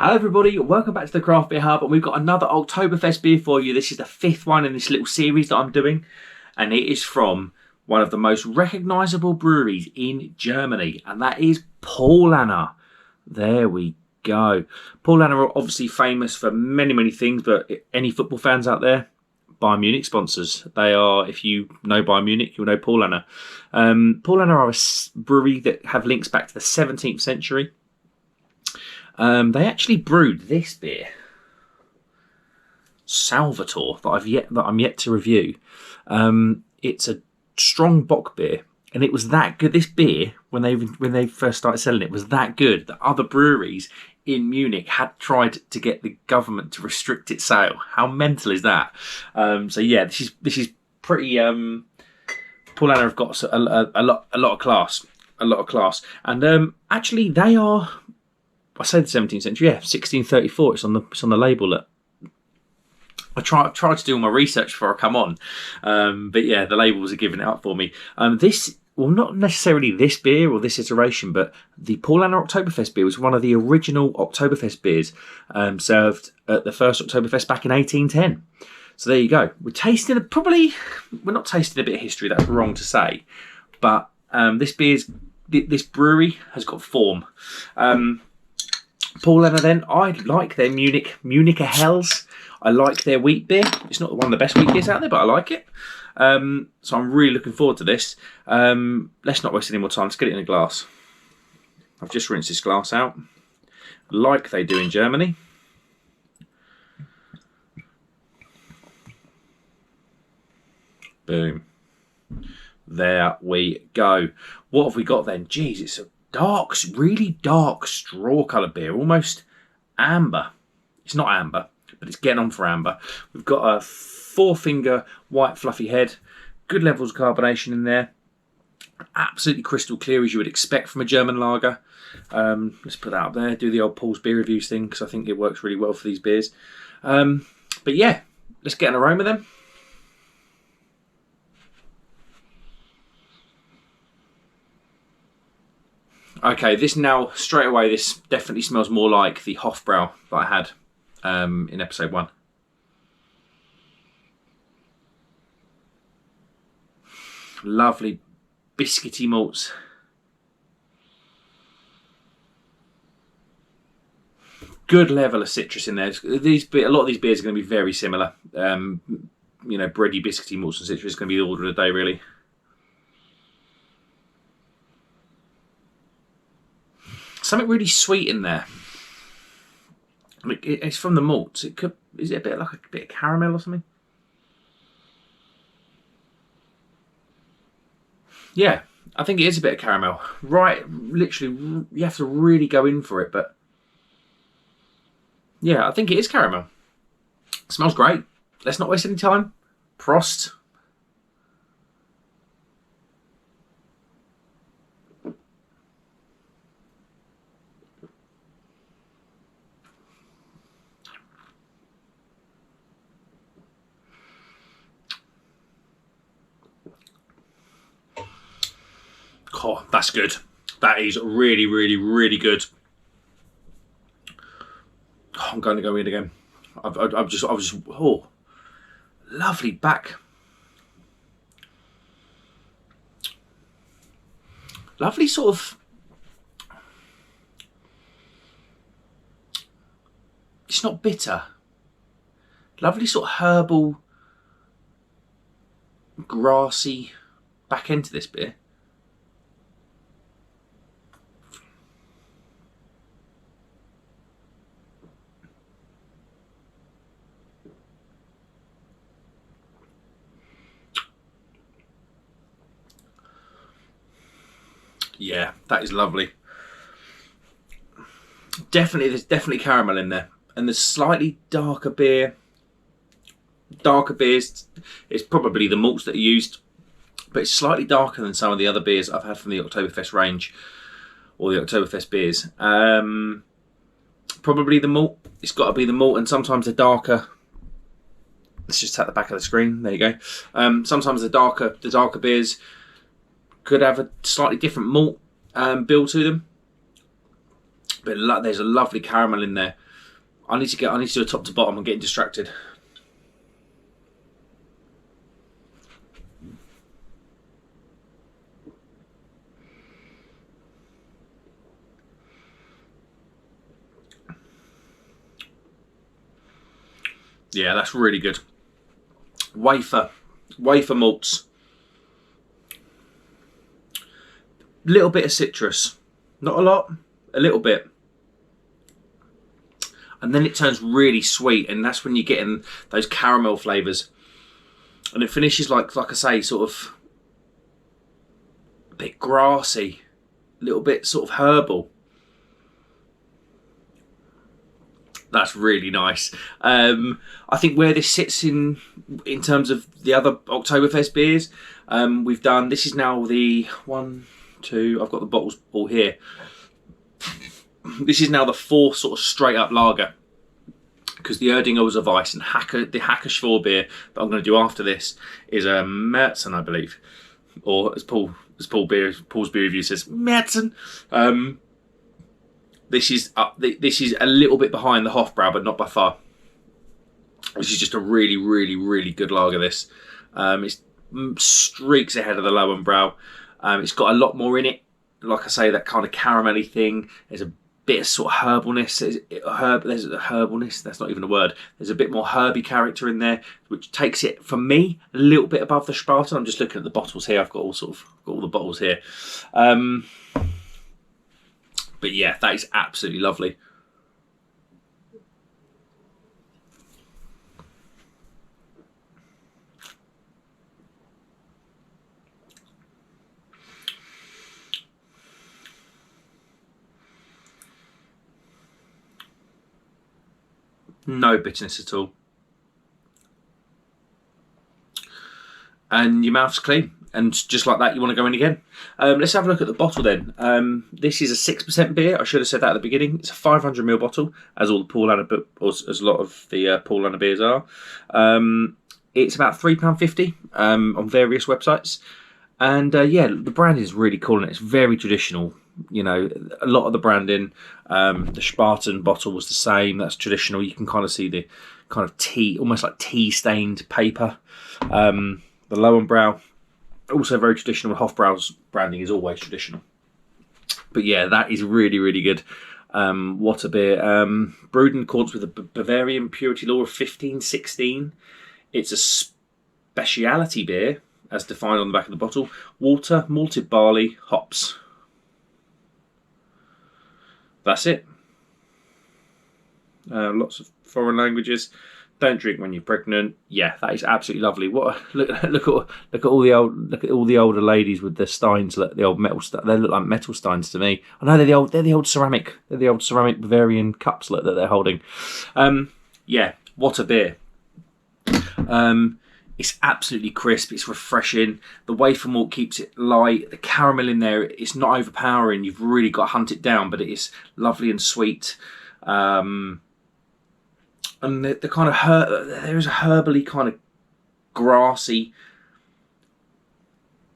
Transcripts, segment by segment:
Hello everybody, welcome back to the Craft Beer Hub, and we've got another Oktoberfest beer for you. This is the fifth one in this little series that I'm doing, and it is from one of the most recognisable breweries in Germany, and that is Paulaner. There we go. Paulaner are obviously famous for many things, but any football fans out there, Bayern Munich sponsors. They are, if you know Bayern Munich, you'll know Paulaner. Paulaner are a brewery that have links back to the 17th century. They actually brewed this beer, Salvatore, that I'm yet to review. It's a strong bock beer, and it was that good. This beer, when they first started selling it, was that good that other breweries in Munich had tried to get the government to restrict its sale. How mental is that? So yeah, this is pretty. Paulaner have got a lot of class, and actually they are. I say the 17th century, yeah, 1634. It's on the label. That I tried to do all my research before I come on, but yeah, the labels are giving it up for me. This, well, not necessarily this beer or this iteration, but the Paulaner Oktoberfest beer was one of the original Oktoberfest beers served at the first Oktoberfest back in 1810. So there you go. We're not tasting a bit of history. That's wrong to say, but this brewery has got form. Paulaner then, I like their Municher Hells. I like their wheat beer. It's not one of the best wheat beers out there, but I like it. So I'm really looking forward to this. Let's not waste any more time. Let's get it in a glass. I've just rinsed this glass out, like they do in Germany. Boom. There we go. What have we got then? Jeez, it's a really dark straw coloured beer, almost amber. It's not amber, but it's getting on for amber. We've got a 4-finger white fluffy head, good levels of carbonation in there, absolutely crystal clear as you would expect from a German lager. Let's put that up there, do the old Paul's beer reviews thing, because I think it works really well for these beers. But yeah, let's get an aroma then. Okay, this now, straight away, this definitely smells more like the Hofbrau that I had in episode 1. Lovely biscuity malts. Good level of citrus in there. A lot of these beers are going to be very similar. Bready, biscuity malts and citrus is going to be the order of the day, really. Something really sweet in there. It's from the malts. Is it a bit like a bit of caramel or something? Yeah, I think it is a bit of caramel. Right, literally, you have to really go in for it, but yeah, I think it is caramel. It smells great. Let's not waste any time. Prost. Oh, that's good. That is really good. Oh, I'm going to go in again. I've just lovely back. Lovely sort of. It's not bitter. Lovely sort of herbal, grassy back end to this beer. Yeah, that is lovely. There's definitely caramel in there, and there's slightly darker beer. Darker beers, it's probably the malts that are used, but it's slightly darker than some of the other beers I've had from the Oktoberfest range or the Oktoberfest beers. Probably the malt. It's got to be the malt, and sometimes the darker. Let's just tap the back of the screen. There you go. Sometimes the darker beers could have a slightly different malt bill to them, but there's a lovely caramel in there. I need to do a top to bottom. I'm getting distracted. Yeah, that's really good. Wafer malts. Little bit of citrus, not a lot, a little bit. And then it turns really sweet, and that's when you're getting those caramel flavours. And it finishes like I say, sort of a bit grassy, a little bit sort of herbal. That's really nice. I think where this sits in terms of the other Oktoberfest beers, we've done. This is now the 1, 2. I've got the bottles all here. This is now the 4th sort of straight up lager, because the Erdinger was a Weiss, and the Hacker Schwor beer that I'm going to do after this is a Märzen, I believe, or as Paul's beer review says, Märzen. This is a little bit behind the Hofbrau, but not by far. This is just a really, really, really good lager. This it's streaks ahead of the Lowenbrau. It's got a lot more in it. Like I say, that kind of caramelly thing. There's a bit of sort of herbalness. There's a herbalness. That's not even a word. There's a bit more herby character in there, which takes it, for me, a little bit above the Spaten. I'm just looking at the bottles here. I've got all the bottles here. But yeah, that is absolutely lovely. No bitterness at all. And your mouth's clean. And just like that, you want to go in again. Let's have a look at the bottle then. This is a 6% beer. I should have said that at the beginning. It's a 500ml bottle, as all the Paulaner, as a lot of the Paulaner beers are. It's about £3.50 on various websites. And yeah, the branding is really cool, and it's very traditional. You know, a lot of the branding. The Spaten bottle was the same. That's traditional. You can kind of see the kind of tea, almost like tea-stained paper. The Lowenbrau, also very traditional. Hofbrau's branding is always traditional. But yeah, that is really, really good. What a beer. Brewed in accordance with the Bavarian purity law of 1516. It's a speciality beer, as defined on the back of the bottle. Water, malted barley, hops. That's it. Lots of foreign languages. Don't drink when you're pregnant. Yeah, that is absolutely lovely. What look at all the older ladies with their steins, the old metal. They look like metal steins to me. I know they're the old ceramic. They're the old ceramic Bavarian cups that they're holding. Yeah, what a beer. It's absolutely crisp. It's refreshing. The wafer malt keeps it light. The caramel in there, it's not overpowering. You've really got to hunt it down, but it is lovely and sweet. And the kind of there is a herbally kind of grassy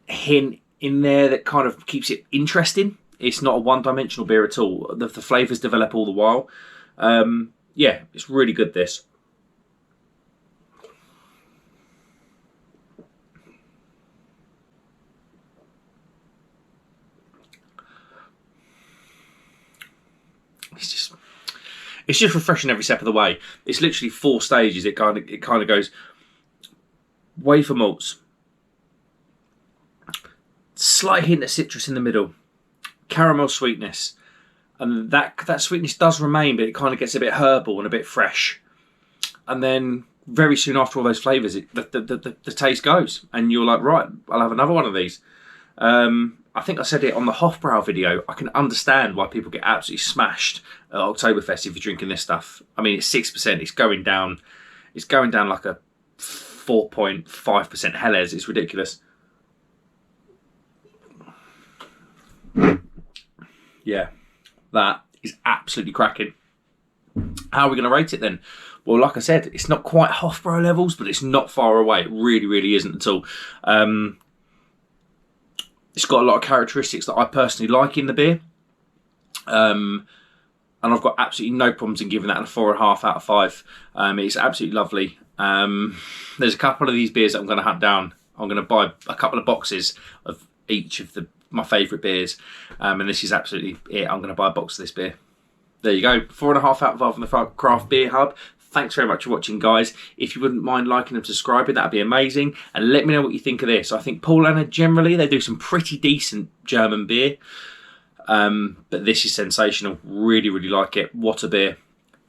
hint in there that kind of keeps it interesting. It's not a one-dimensional beer at all. The flavours develop all the while. Yeah, it's really good, this. It's just refreshing every step of the way. It's literally 4 stages. It kind of goes wafer malts, slight hint of citrus in the middle, caramel sweetness, and that sweetness does remain, but it kind of gets a bit herbal and a bit fresh. And then very soon after all those flavours, the taste goes, and you're like, right, I'll have another one of these. I think I said it on the Hofbrau video. I can understand why people get absolutely smashed at Oktoberfest if you're drinking this stuff. I mean, it's 6%. It's going down. It's going down like a 4.5% Helles. It's ridiculous. Yeah, that is absolutely cracking. How are we going to rate it then? Well, like I said, it's not quite Hofbrau levels, but it's not far away. It really, really isn't at all. It's got a lot of characteristics that I personally like in the beer. and I've got absolutely no problems in giving that a 4.5 out of 5. It's absolutely lovely. There's a couple of these beers that I'm going to hunt down. I'm going to buy a couple of boxes of each of my favourite beers, and this is absolutely it. I'm going to buy a box of this beer. There you go, 4.5 out of 5 on the Craft Beer Hub. Thanks very much for watching, guys. If you wouldn't mind liking and subscribing, that'd be amazing. And let me know what you think of this. I think Paulaner, generally, they do some pretty decent German beer. But this is sensational. Really, really like it. What a beer.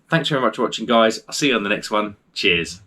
Thanks very much for watching, guys. I'll see you on the next one. Cheers.